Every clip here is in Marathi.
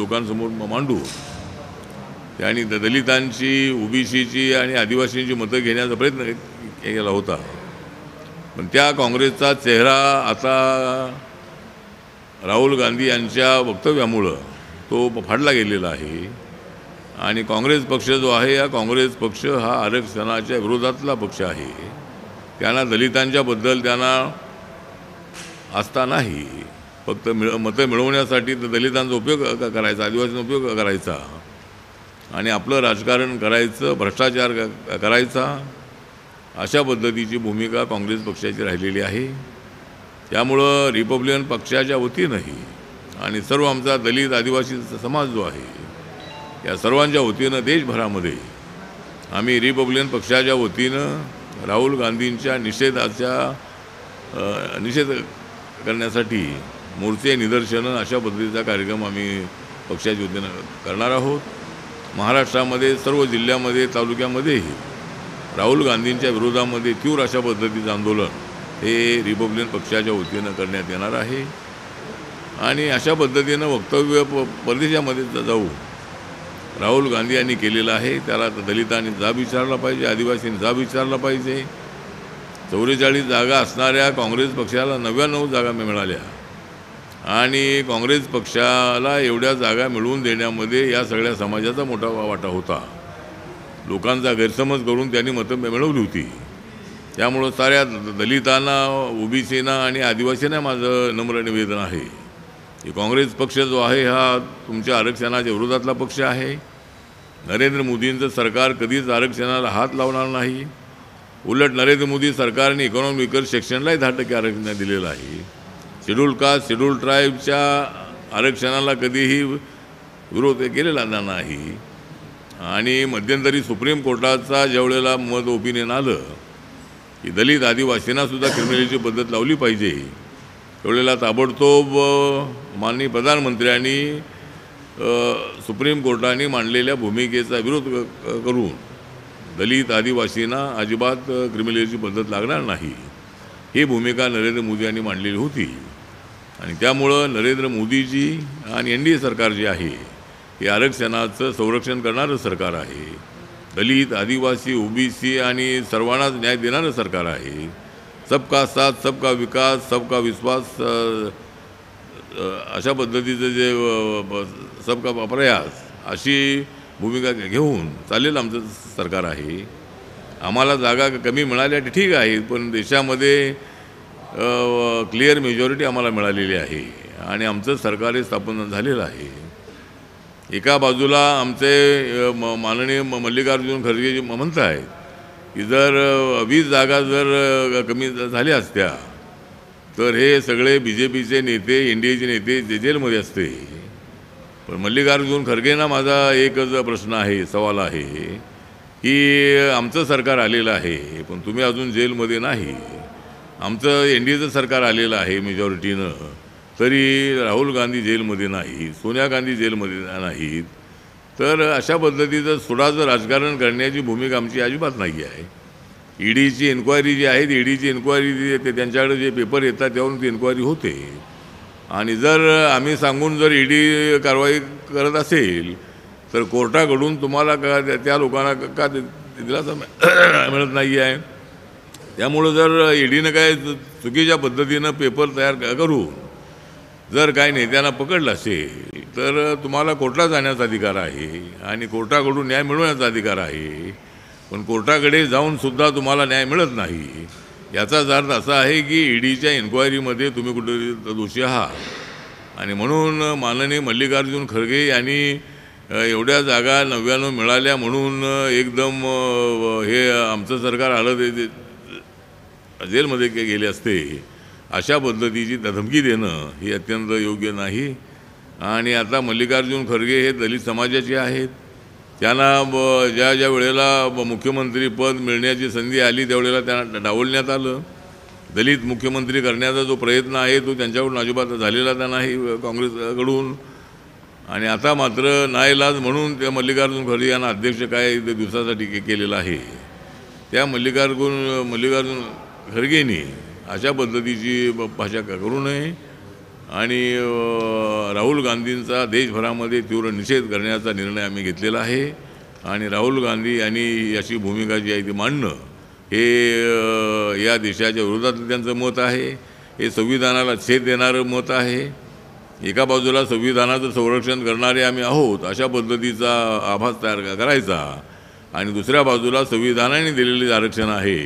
लोकांसमोर मांडू. त्यांनी दलितांची, ओबीसीची आणि आदिवासींची मतं घेण्याचा प्रयत्न केला होता. पण त्या काँग्रेसचा चेहरा आता राहुल गांधी यांच्या वक्तव्यामुळं तो फाडला गेलेला आहे. आणि काँग्रेस पक्ष जो आहे, हा काँग्रेस पक्ष हा आरक्षणाच्या विरोधातला पक्ष आहे. त्यांना दलितांच्याबद्दल त्यांना आस्था नाही. फक्त मतं मिळवण्यासाठी दलितांचा उपयोग करायचा, आदिवासींचा उपयोग करायचा आणि आपलं राजकारण करायचं, भ्रष्टाचार करायचा, अशा पद्धतीची भूमिका काँग्रेस पक्षाची राहिलेली आहे. त्यामुळं रिपब्लिकन पक्षाच्या वतीनंही आणि सर्व आमचा दलित आदिवासी समाज जो आहे, या सर्वांच्या वतीनं देशभरामध्ये आम्ही रिपब्लिकन पक्षाच्या वतीनं राहुल गांधींच्या निषेध करण्यासाठी मोर्चे, निदर्शनं अशा पद्धतीचा कार्यक्रम आम्ही पक्षाच्या वतीनं करणार आहोत. महाराष्ट्रामध्ये सर्व जिल्ह्यामध्ये, तालुक्यामध्येही राहुल गांधींच्या विरोधामध्ये तीव्र अशा पद्धतीचं आंदोलन हे रिपब्लिकन पक्षाच्या वतीनं करण्यात येणार आहे. आणि अशा पद्धतीनं वक्तव्य परदेशामध्ये जाऊ राहुल गांधी यांनी केलेलं आहे. त्याला दलितांनी जाब विचारला पाहिजे, आदिवासींनी जाब विचारला पाहिजे. 44 जागा असणाऱ्या काँग्रेस पक्षाला 99 जागा मिळाल्या आणि काँग्रेस पक्षाला एवढ्या जागा मिळवून देण्यामध्ये या सगळ्या समाजाचा मोठा वाटा होता. लोकांचा गैरसमज करून त्यांनी मतं मिळवली होती. त्यामुळं साऱ्या दलितांना, ओबीसींना आणि आदिवासींना माझं नम्र निवेदन आहे की काँग्रेस पक्ष जो आहे हा तुमच्या आरक्षणाच्या विरोधातला पक्ष आहे. नरेंद्र मोदींचं सरकार कधीच आरक्षणाला हात लावणार नाही. उलट नरेंद्र मोदी सरकारने इकॉनॉमिकल सेक्शनलाही 10% आरक्षण दिलेलं आहे. शेड्यूल कास्ट, शेड्यूल ट्राईबच्या आरक्षणाला कधीही विरोध केलेला नाही. आणि मध्यंतरी सुप्रीम कोर्टाचा ज्यावेळेला मत ओपिनियन आलं की दलित आदिवासींनासुद्धा क्रिमिनलची पद्धत लावली पाहिजे, त्यावेळेला ताबडतोब माननीय प्रधानमंत्र्यांनी सुप्रीम कोर्टाने मांडलेल्या भूमिकेचा विरोध करून दलित आदिवासींना अजिबात क्रिमिनलची पद्धत लागणार नाही ही भूमिका नरेंद्र मोदी यांनी मांडलेली होती. आणि त्यामुळं नरेंद्र मोदीजी आणि NDA सरकार जे आहे हे आरक्षणाचं संरक्षण करणारं सरकार आहे. दलित, आदिवासी, ओबीसी आणि सर्वांनाच न्याय देणारं सरकार आहे. सबका साथ, सबका विकास, सबका विश्वास अशा पद्धतीचं जे सबका प्रयास अशी भूमिका घेऊन चालेल आमचं सरकार आहे. आम्हाला जागा कमी मिळाल्या ठीक आहे, पण देशामध्ये क्लिअर मेजॉरिटी आम्हाला मिळालेली आहे आणि आमचं सरकार स्थापन झालेलं आहे. एका बाजूला आमचे माननीय मल्लिकार्जुन खरगे जे म्हणत आहेत की जर 20 जागा जर कमी झाल्या असत्या तर हे सगळे BJPचे नेते, NDAचे नेते जेलमध्ये असते. पण मल्लिकार्जुन खरगेंना माझा एकच प्रश्न आहे, सवाल आहे की आमचं सरकार आलेलं आहे पण तुम्ही अजून जेलमध्ये नाही. आमचं NDAचं सरकार आलेलं आहे मेजॉरिटीनं, तरी राहुल गांधी जेलमध्ये नाही, सोनिया गांधी जेलमध्ये नाहीत. तर अशा पद्धतीचं सुडाचं राजकारण करण्याची भूमिका आमची अजिबात नाही आहे. ईडीची एन्क्वायरी जी आहे, ईडीची एन्क्वायरी ते त्यांच्याकडे जे पेपर येतात त्यावरून ती एन्क्वायरी होते. आणि जर आम्ही सांगून जर ईडी कारवाई करत असेल तर कोर्टाकडून तुम्हाला का त्या लोकांना का दिलासा मिळत नाही आहे. त्यामुळं जर ईडीनं काय चुकीच्या पद्धतीनं पेपर तयार करून जर काही नेत्यांना पकडलं असेल तर तुम्हाला कोर्टात जाण्याचा अधिकार आहे आणि कोर्टाकडून न्याय मिळवण्याचा अधिकार आहे. पण कोर्टाकडे जाऊनसुद्धा तुम्हाला न्याय मिळत नाही याचाच अर्थ असा आहे की ईडीच्या एन्क्वायरीमध्ये तुम्ही कुठे दोषी आहात. आणि म्हणून माननीय मल्लिकार्जुन खरगे यांनी एवढ्या जागा 99 मिळाल्या म्हणून एकदम हे आमचं सरकार आलं ते जेलमध्ये गेले असते अशा पद्धतीची धमकी देणं ही अत्यंत योग्य नाही. आणि आता मल्लिकार्जुन खरगे हे दलित समाजाचे आहेत. त्यांना ज्या ज्या वेळेला मुख्यमंत्री पद मिळण्याची संधी आली त्यावेळेला त्यांना डावलण्यात आलं. दलित मुख्यमंत्री करण्याचा जो प्रयत्न आहे तो त्यांच्याकडून अजिबात झालेला नाही काँग्रेसकडून. आणि आता मात्र नाईलाज म्हणून त्या मल्लिकार्जुन खरगे यांना अध्यक्ष काय दिवसासाठी केलेलं आहे. त्या मल्लिकार्जुन खरगेंनी अशा पद्धतीची भाषा करू नये. आणि राहुल गांधींचा देशभरामध्ये तीव्र निषेध करण्याचा निर्णय आम्ही घेतलेला आहे. आणि राहुल गांधी यांनी अशी भूमिका जी आहे ती मांडणं हे या देशाच्या विरोधातलं त्यांचं मत आहे. हे संविधानाला छेद देणारं मत आहे. एका बाजूला संविधानाचं संरक्षण करणारे आम्ही आहोत अशा पद्धतीचा आभास तयार करायचा आणि दुसऱ्या बाजूला संविधानाने दिलेले आरक्षण आहे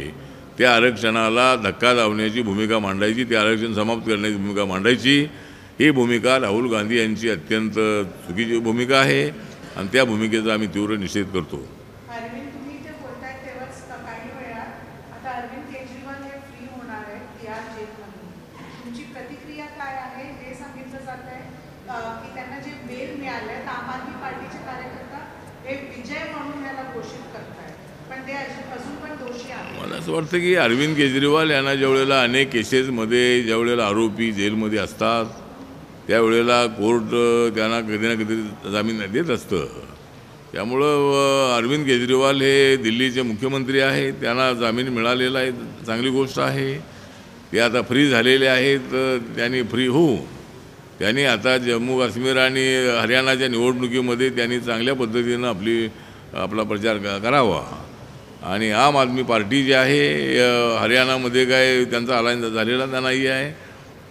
त्या आरक्षणाला धक्का लावण्याची भूमिका मांडायची, ते आरक्षण समाप्त करण्याची भूमिका मांडायची. ही भूमिका राहुल गांधी यांची अत्यंत चुकीची भूमिका आहे आणि त्या भूमिकेचा आम्ही तीव्र निषेध करतो. मला असं वाटतं की अरविंद केजरीवाल यांना ज्यावेळेला अनेक केसेसमध्ये ज्यावेळेला आरोपी जेलमध्ये असतात त्यावेळेला कोर्ट त्यांना कधी ना कधी जामीन देत असतं. त्यामुळं अरविंद केजरीवाल हे दिल्लीचे मुख्यमंत्री आहेत, त्यांना जामीन मिळालेला आहे, चांगली गोष्ट आहे. ते आता फ्री झालेले आहेत. त्यांनी फ्री होऊन त्यांनी आता जम्मू काश्मीर आणि हरियाणाच्या निवडणुकीमध्ये त्यांनी चांगल्या पद्धतीनं आपला प्रचार करावा. आणि आम आदमी पार्टी जी आहे हरियाणामध्ये काय त्यांचा अलायन्स झालेला नाही आहे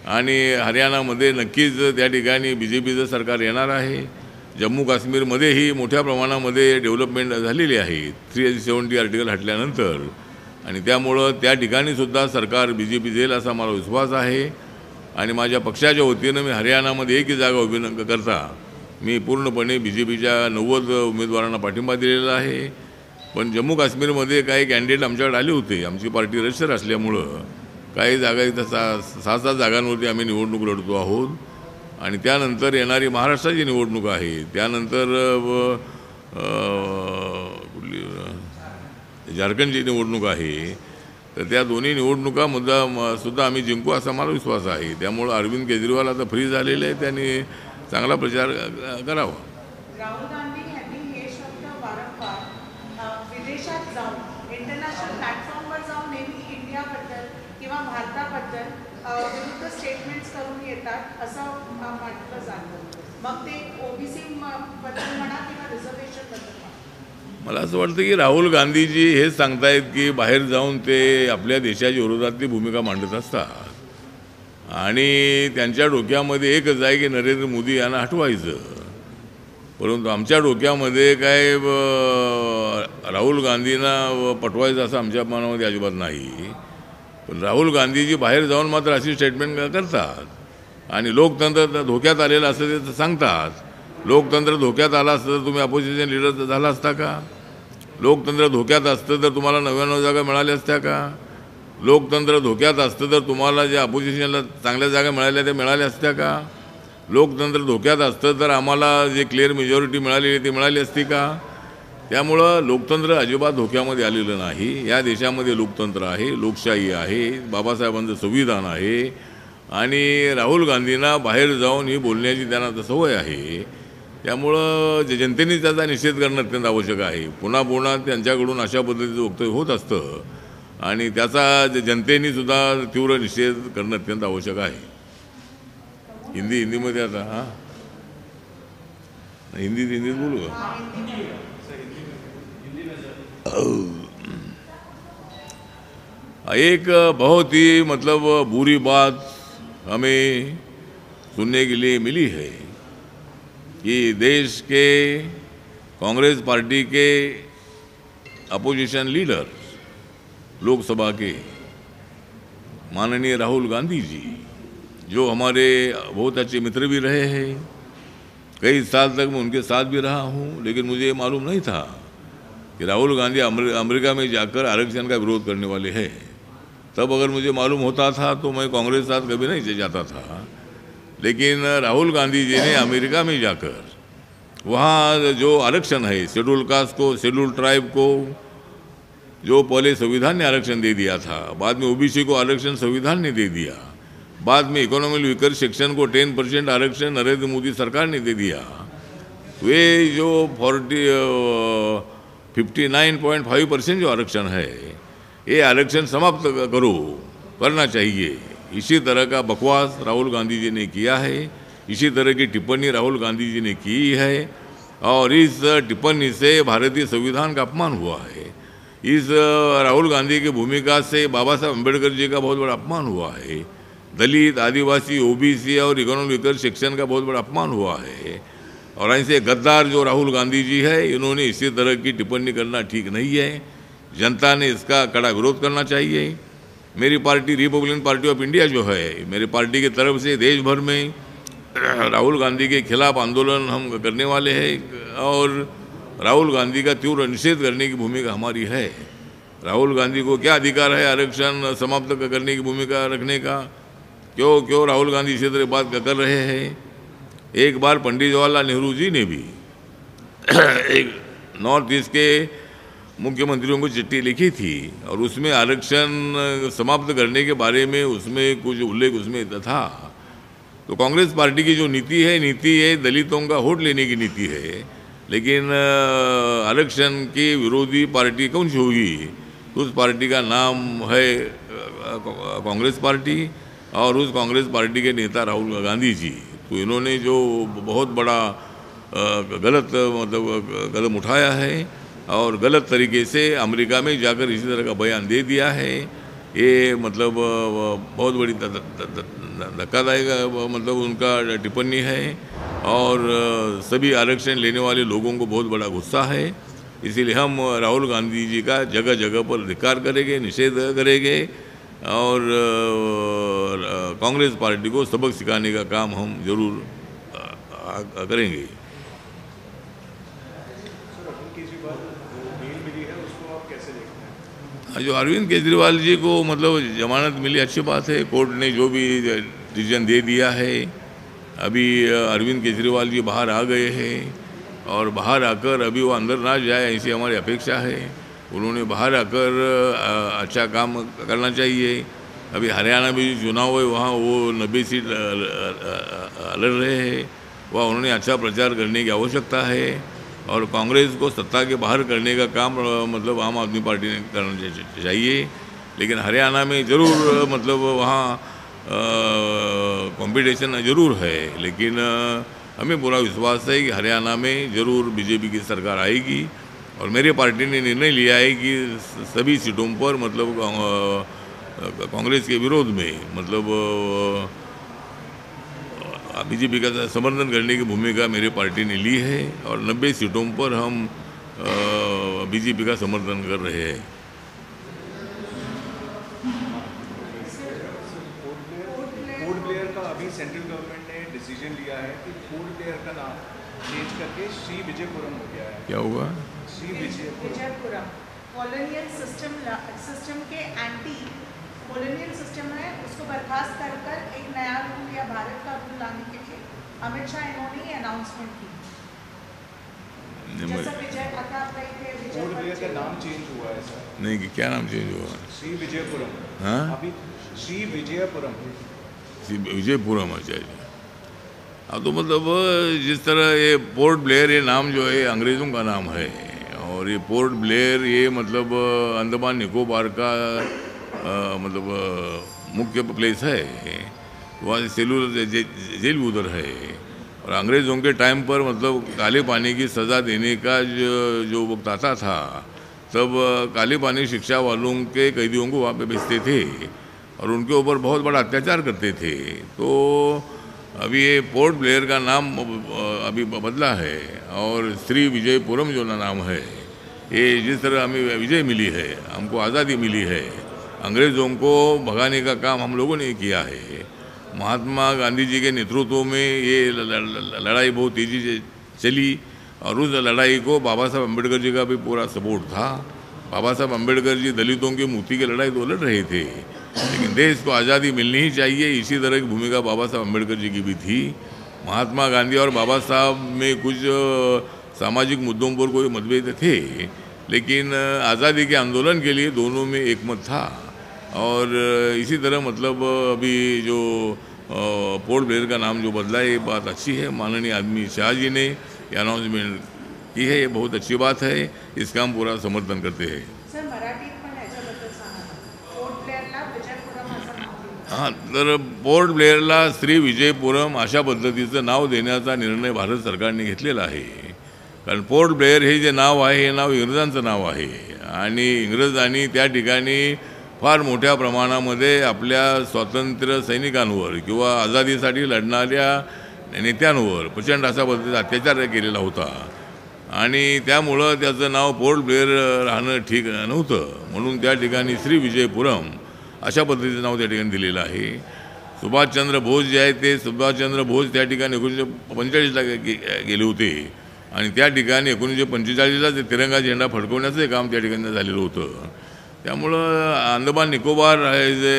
आणि हरियाणामध्ये नक्कीच त्या ठिकाणी BJPचं सरकार येणार आहे. जम्मू काश्मीरमध्येही मोठ्या प्रमाणामध्ये डेव्हलपमेंट झालेली आहे 370 आर्टिकल हटल्यानंतर आणि त्यामुळं त्या ठिकाणीसुद्धा सरकार BJP देईल असा मला विश्वास आहे. आणि माझ्या पक्षाच्या वतीनं मी हरियाणामध्ये एकही जागा उभी न करता मी पूर्णपणे BJPच्या 90 उमेदवारांना पाठिंबा दिलेला आहे. पण जम्मू काश्मीरमध्ये काही कॅन्डिडेट आमच्याकडे आले होते. आमची पार्टी रजिस्टर असल्यामुळं काही जागा इथं 6-7 जागांवरती आम्ही निवडणूक लढतो आहोत. आणि त्यानंतर येणारी महाराष्ट्राची निवडणूक आहे, त्यानंतर कुठली झारखंडची निवडणूक आहे. तर त्या दोन्ही निवडणुका सुद्धा आम्ही जिंकू असा मला विश्वास आहे. त्यामुळं अरविंद केजरीवाल आता फ्री झालेले आहे, त्यांनी चांगला प्रचार करावा. राहुल गांधी यांनी हे शब्द वारंवार विदेशात जाऊन इंटरनॅशनल प्लॅटफॉर्मवर जाऊन नेहमी इंडियाबद्दल किंवा भारताबद्दल विरुद्ध स्टेटमेंट्स करून येतात असं म्हटलं जातं. मग ते OBC बद्दल म्हणा किंवा रिझर्वेशन बद्दल म्हणा. मला असं वाटतं की राहुल गांधीजी हेच सांगतायत की बाहेर जाऊन ते आपल्या देशाच्या विरोधातली भूमिका मांडत असतात आणि त्यांच्या डोक्यामध्ये एकच आहे की नरेंद्र मोदी यांना हटवायचं. परंतु आमच्या डोक्यामध्ये काय राहुल गांधींना पटवायचं असं आमच्या मनामध्ये अजिबात नाही. पण राहुल गांधीजी बाहेर जाऊन मात्र अशी स्टेटमेंट करतात आणि लोकतंत्र धोक्यात आलेलं असं ते सांगतात. लोकतंत्र धोक्यात आलं असतं तर तुम्ही अपोजिशन लीडर झाला असता का? लोकतंत्र धोक्यात असतं तर तुम्हाला 99 जागा मिळाल्या असत्या का? लोकतंत्र धोक्यात असतं तर तुम्हाला जे अपोजिशनला चांगल्या जागा मिळाल्या त्या मिळाल्या असत्या का? लोकतंत्र धोक्यात असतं तर आम्हाला जे क्लिअर मेजॉरिटी मिळाली ती मिळाली असती का? त्यामुळं लोकतंत्र अजिबात धोक्यामध्ये आलेलं नाही. या देशामध्ये लोकतंत्र आहे, लोकशाही आहे, बाबासाहेबांचं संविधान आहे आणि राहुल गांधींना बाहेर जाऊन ही बोलण्याची त्यांना सवय आहे. त्यामुळं जनतेने त्याचा निषेध करणं अत्यंत आवश्यक आहे. पुन्हा पुन्हा त्यांच्याकडून अशा पद्धतीचं वक्तव्य होत असतं आणि त्याचा जनतेने सुद्धा तीव्र निषेध करणं अत्यंत आवश्यक आहे. हिंदीमध्ये आता हिंदीत बोलू का? एक बहुत ही मतलब बुरी बात हमें सुनने के लिए मिली है कि देश के कांग्रेस पार्टी के अपोजिशन लीडर लोकसभा के माननीय राहुल गांधी जी, जो हमारे बहुत अच्छे मित्र भी रहे हैं, कई साल तक मैं उनके साथ भी रहा हूँ, लेकिन मुझे ये मालूम नहीं था कि राहुल गांधी अमेरिका में जाकर आरक्षण का विरोध करने वाले हैं. तब अगर मुझे मालूम होता था तो मैं कांग्रेस साथ कभी नहीं जाता था. लेकिन राहुल गांधी जी ने अमेरिका में जाकर वहाँ जो आरक्षण है शेड्यूल कास्ट को, शेड्यूल ट्राइब को, जो पहले संविधान ने आरक्षण दे दिया था, बाद में OBC को आरक्षण संविधान ने दे दिया, बाद में इकोनॉमिक वीकर सेक्शन को 10% आरक्षण नरेंद्र मोदी सरकार ने दे दिया. वे जो 59.5% जो आरक्षण है ये आरक्षण समाप्त करना चाहिए. इसी तरह का बकवास राहुल गांधी जी ने किया है, इसी तरह की टिप्पणी राहुल गांधी जी ने की है और इस टिप्पणी से भारतीय संविधान का अपमान हुआ है। इस राहुल गांधी की भूमिका से बाबा साहब अम्बेडकर जी का बहुत बड़ा अपमान हुआ है। दलित, आदिवासी, ओबीसी और इकोनॉमिक सेक्शन का बहुत बड़ा अपमान हुआ है। और ऐसे गद्दार जो राहुल गांधी जी है, इन्होंने इसी तरह की टिप्पणी करना ठीक नहीं है। जनता ने इसका कड़ा विरोध करना चाहिए। मेरी party Republican party of India जो है, मेरी पार्टी की तरफ से देश भर में राहुल गांधी के खिलाफ आंदोलन हम करने वाले हैं और राहुल गांधी का तीव्र निषेध करने की भूमिका हमारी है। राहुल गांधी को क्या अधिकार है आरक्षण समाप्त करने की भूमिका रखने का? क्यों राहुल गांधी इसी तरह बात कर रहे हैं? एक बार पंडित जवाहरलाल नेहरू जी ने भी एक नॉर्थ ईस्ट के मुख्यमंत्रियों को चिट्ठी लिखी थी और उसमें आरक्षण समाप्त करने के बारे में उसमें कुछ उल्लेख उसमें था। तो कांग्रेस पार्टी की जो नीति है दलितों का वोट लेने की नीति है, लेकिन आरक्षण की विरोधी पार्टी कौन सी होगी? उस पार्टी का नाम है कांग्रेस पार्टी और उस कांग्रेस पार्टी के नेता राहुल गांधी जी। तो इन्होंने जो बहुत बड़ा गलत मतलब कदम उठाया है और गलत तरीके से अमेरिका में जाकर इसी तरह का बयान दे दिया है। ये मतलब बहुत बड़ी धक्कादायक मतलब उनका टिप्पणी है और सभी आरक्षण लेने वाले लोगों को बहुत बड़ा गुस्सा है। इसीलिए हम राहुल गांधी जी का जगह जगह पर धिक्कार करेंगे, निषेध करेंगे और कांग्रेस पार्टी को सबक सिखाने का काम हम जरूर करेंगे। जो अरविंद केजरीवाल जी को मतलब जमानत मिली, अच्छी बात है। कोर्ट ने जो भी डिसीजन दे दिया है, अभी अरविंद केजरीवाल जी बाहर आ गए हैं और बाहर आकर अभी वो अंदर ना जाए ऐसी हमारी अपेक्षा है। उन्होंने बाहर आकर अच्छा काम करना चाहिए। अभी हरियाणा में जो चुनाव है वहाँ वो 90 सीट लड़ रहे हैं, वहाँ उन्होंने अच्छा प्रचार करने की आवश्यकता है और कांग्रेस को सत्ता के बाहर करने का काम मतलब आम आदमी पार्टी ने करना चाहिए। लेकिन हरियाणा में ज़रूर मतलब वहाँ कंपटीशन ज़रूर है, लेकिन हमें पूरा विश्वास है कि हरियाणा में ज़रूर बीजेपी की सरकार आएगी और मेरी पार्टी ने निर्णय लिया है कि सभी सीटों पर मतलब कांग्रेस के विरोध में मतलब बीजेपी का समर्थन करने की भूमिका मेरी पार्टी ने ली है और 90 सीटों पर हम बीजेपी का समर्थन कर रहे हैं। पोर्ट ब्लेयर का अभी सेंट्रल गवर्नमेंट ने डिसीजन लिया है कि पोर्ट ब्लेयर का नाम चेंज करके श्री विजयपुरम हो गया है। क्या हुआ? श्री विजयपुरम कॉलोनियल सिस्टम के एंटी कॉलोनियल सिस्टम है, उसको बर्खास्त कर एक नया रूल या भारत का रूल लाने के लिए अमित शाह इन्होंने अनाउंसमेंट की। जैसा विजय अकाप रही थे, पोर्ट ब्लेयर का नाम चेंज हुआ है सर। नहीं कि क्या नाम चेंज हुआ? श्री विजयपुरम। हाँ, अभी श्री विजयपुरम। विजयपुरम। अच्छा। अब तो मतलब जिस तरह ये पोर्ट ब्लेयर ये नाम जो है अंग्रेज़ों का नाम है और ये पोर्ट ब्लेयर ये मतलब अंडमान निकोबार का मतलब मुख्य प्लेस है। वहाँ सेलुलर जेल भी उधर है और अंग्रेज़ों के टाइम पर मतलब काले पानी की सज़ा देने का जो वक्त आता था तब काले पानी शिक्षा वालों के कैदियों को वहाँ पे भेजते थे और उनके ऊपर बहुत बड़ा अत्याचार करते थे। तो अभी ये पोर्ट ब्लेयर का नाम अभी बदला है और श्री विजयपुरम जो नाम है, ये जिस तरह हमें विजय मिली है, हमको आज़ादी मिली है, अंग्रेज़ों को भगाने का काम हम लोगों ने किया है। महात्मा गांधी जी के नेतृत्व में ये लड़ाई बहुत तेज़ी से चली और उस लड़ाई को बाबा साहब अम्बेडकर जी का भी पूरा सपोर्ट था। बाबा साहब अम्बेडकर जी दलितों की मुक्ति की लड़ाई तो लड़ रहे थे, लेकिन देश को आज़ादी मिलनी ही चाहिए, इसी तरह की भूमिका बाबा साहब अम्बेडकर जी की भी थी। महात्मा गांधी और बाबा साहब में कुछ सामाजिक मुद्दों पर कोई मतभेद थे, लेकिन आज़ादी के आंदोलन के लिए दोनों में एकमत था। और इसी तरह मतलब अभी जो पोर्ट ब्लेयर का नाम जो बदला है, ये बात अच्छी है। माननीय आदमी शाह जी ने ये अनाउंसमेंट की है, ये बहुत अच्छी बात है, इसका हम पूरा समर्थन करते हैं। सर मराठीत पण ह्याच्याबद्दल सांगा, पोर्ट ब्लेअरला विजयपुरम असं नाव दिलं। हां, तर पोर्ट ब्लेअरला श्री विजयपुरम अशा पद्धतीचं नाव देण्याचा निर्णय भारत सरकारने घेतलेला आहे. कारण पोर्ट ब्लेअर हे जे नाव आहे हे नाव इंग्रजांचं नाव आहे आणि इंग्रजांनी त्या ठिकाणी फार मोठ्या प्रमाणामध्ये आपल्या स्वातंत्र्य सैनिकांवर किंवा आझादीसाठी लढणाऱ्या नेत्यांवर प्रचंड अशा पद्धतीचा अत्याचार केलेला होता आणि त्यामुळं त्याचं नाव पोर्ट ब्लेअर राहणं ठीक नव्हतं. म्हणून त्या ठिकाणी श्री विजयपुरम अशा पद्धतीचं नाव त्या ठिकाणी दिलेलं आहे. सुभाषचंद्र बोस जे आहे ते सुभाषचंद्र बोस त्या ठिकाणी 1945ला गेले होते आणि त्या ठिकाणी 1945ला ते तिरंगा झेंडा फडकवण्याचं काम त्या ठिकाणी झालेलं होतं. त्यामुळं अंदमान निकोबार हे जे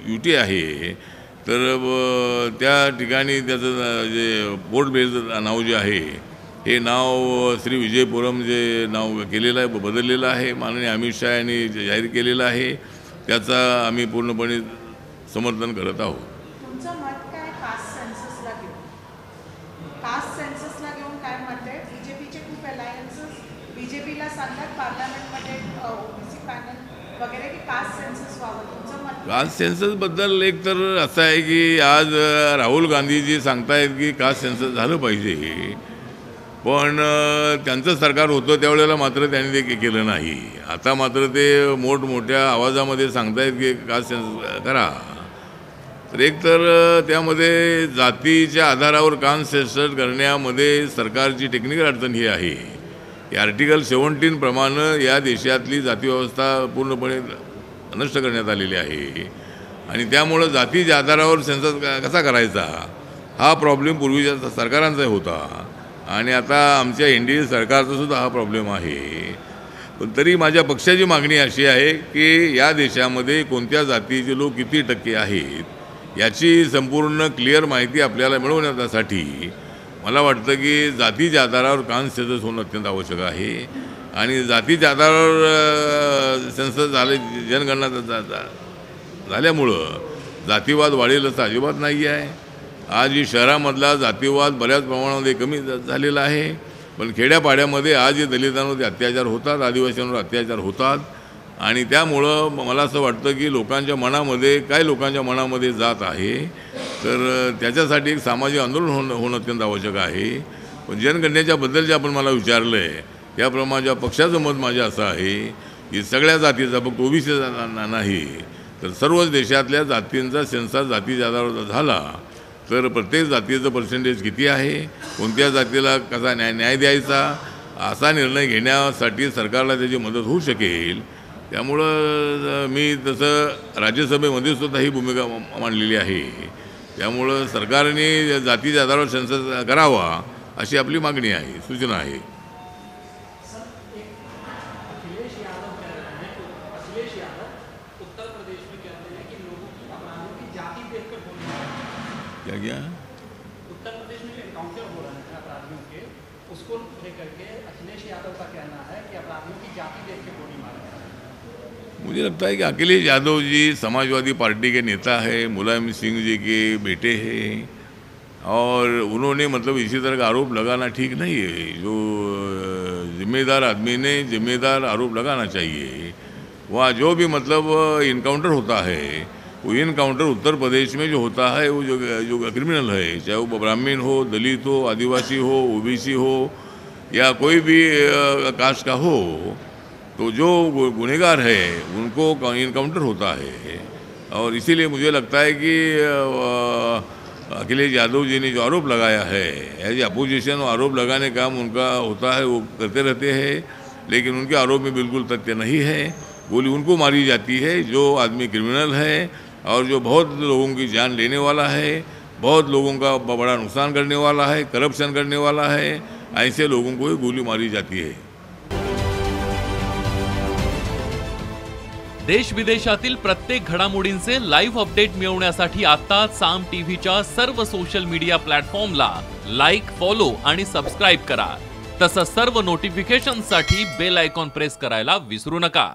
युटी आहे तर त्या ठिकाणी त्याचं जे पोर्ट ब्लेअरचं नाव जे आहे हे नाव श्री विजयपुरम जे नाव केलेलं आहे बदललेलं आहे. माननीय अमित शहा यांनी जाहीर केलेलं आहे. त्याचा आम्ही पूर्णपणे समर्थन करत आहोत. तुमचं मत काय कास्ट सेन्ससला घेऊन? कास्ट सेन्ससला घेऊन काय मत आहे? बीजेपीचे खूप अलायन्सेस बीजेपीला सांगतात पार्लमेंटमध्ये ओबीसी पॅनल वगैरे की कास्ट सेन्सस व्हावं. तुमचं मत? कास्ट सेन्ससबद्दल एक तर असं आहे की आज राहुल गांधीजी सांगतायत की कास्ट सेन्सस झालं पाहिजे, पण त्यांचं सरकार होतं त्यावेळेला मात्र त्यांनी ते केलं नाही. आता मात्र ते मोठमोठ्या आवाजामध्ये सांगतायत की कास्ट सेन्सस करा. तर एक तर त्यामध्ये जातीच्या आधारावर कास्ट सेन्सस करण्यामध्ये सरकारची टेक्निकल अडचण ही आहे की आर्टिकल 17 प्रमाणे या देशातली जातीव्यवस्था पूर्णपणे नष्ट करण्यात आलेली आहे आणि त्यामुळं जातीच्या आधारावर सेन्सस कसा करायचा हा प्रॉब्लेम पूर्वीच्या सरकारांचा होता आणि आता आमच्या NDA सरकारचा सुद्धा हा प्रॉब्लेम आहे. पण तरी माझ्या पक्षाची मागणी अशी आहे की या देशामध्ये कोणत्या जातीचे लोक किती टक्के आहेत याची संपूर्ण क्लिअर माहिती आपल्याला मिळवण्यासाठी मला वाटतं की जातीच्या आधारावर कास्ट सेन्सस होणं अत्यंत आवश्यक आहे आणि जातीच्या आधारावर सेन्सस झाले जनगणना झाल्यामुळं जातीवाद वाढेल असं अजिबात नाही आहे. आज ही शहरामधला जातीवाद बऱ्याच प्रमाणामध्ये कमी झालेला आहे, पण खेड्यापाड्यामध्ये आज हे दलितांवरती अत्याचार होतात, आदिवासींवर अत्याचार होतात आणि त्यामुळं मला असं वाटतं की लोकांच्या मनामध्ये काही लोकांच्या मनामध्ये जात आहे तर त्याच्यासाठी एक सामाजिक आंदोलन होणं अत्यंत आवश्यक आहे. पण जनगणनेच्याबद्दल जे आपण मला विचारलं आहे त्याप्रमाणे पक्षाचं मत माझं असं आहे की सगळ्या जातीचा फक्त ओबीसी नाही तर सर्वच देशातल्या जातींचा सेन्सस जातीच्या आधारावर झाला तर प्रत्येक जातीचं पर्सेंटेज किती आहे, कोणत्या जातीला कसा न्याय द्यायचा असा निर्णय घेण्यासाठी सरकारला त्याची मदत होऊ शकेल. त्यामुळं मी तसं राज्यसभेमध्ये सुद्धा ही भूमिका मांडलेली आहे. त्यामुळं सरकारने जातीच्या आधारावर सेन्सस करावा अशी आपली मागणी आहे, सूचना आहे. क्या क्या उत्तर प्रदेश में एनकाउंटर हो रहा है अपराधियों के, उसको लेकर के अखिलेश यादव का कहना है कि अपराधियों की जाति देख के गोली मारा. मुझे लगता है कि अखिलेश यादव जी समाजवादी पार्टी के नेता है, मुलायम सिंह जी के बेटे हैं और उन्होंने मतलब इसी तरह का आरोप लगाना ठीक नहीं है. जो जिम्मेदार आदमी ने जिम्मेदार आरोप लगाना चाहिए. वहाँ जो भी मतलब इनकाउंटर होता है वो इनकाउंटर उत्तर प्रदेश में जो होता है वो जो क्रिमिनल है, चाहे वो ब्राह्मण हो, दलित हो, आदिवासी हो, ओबीसी हो या कोई भी कास्ट का हो, तो जो गुनहगार है उनको इनकाउंटर होता है. और इसीलिए मुझे लगता है कि अखिलेश यादव जी ने जो आरोप लगाया है एज अपोजिशन आरोप लगाने का काम उनका होता है, वो करते रहते हैं, लेकिन उनके आरोप में बिल्कुल तथ्य नहीं है. गोली उनको मारी जाती है जो आदमी क्रिमिनल है और जो बहुत लोगों की जान लेने वाला है, बहुत लोगों का बड़ा नुकसान करने वाला है, करप्शन करने वाला है, ऐसे लोगों को ही गोली मारी जाती है. देश विदेशातील प्रत्येक घडामोडींचे लाईव्ह अपडेट मिळवण्यासाठी आता साम टीव्हीच्या सर्व सोशल मीडिया प्लॅटफॉर्मला लाईक, फॉलो आणि सबस्क्राईब करा. तसंच सर्व नोटिफिकेशनसाठी बेल आयकॉन प्रेस करायला विसरू नका.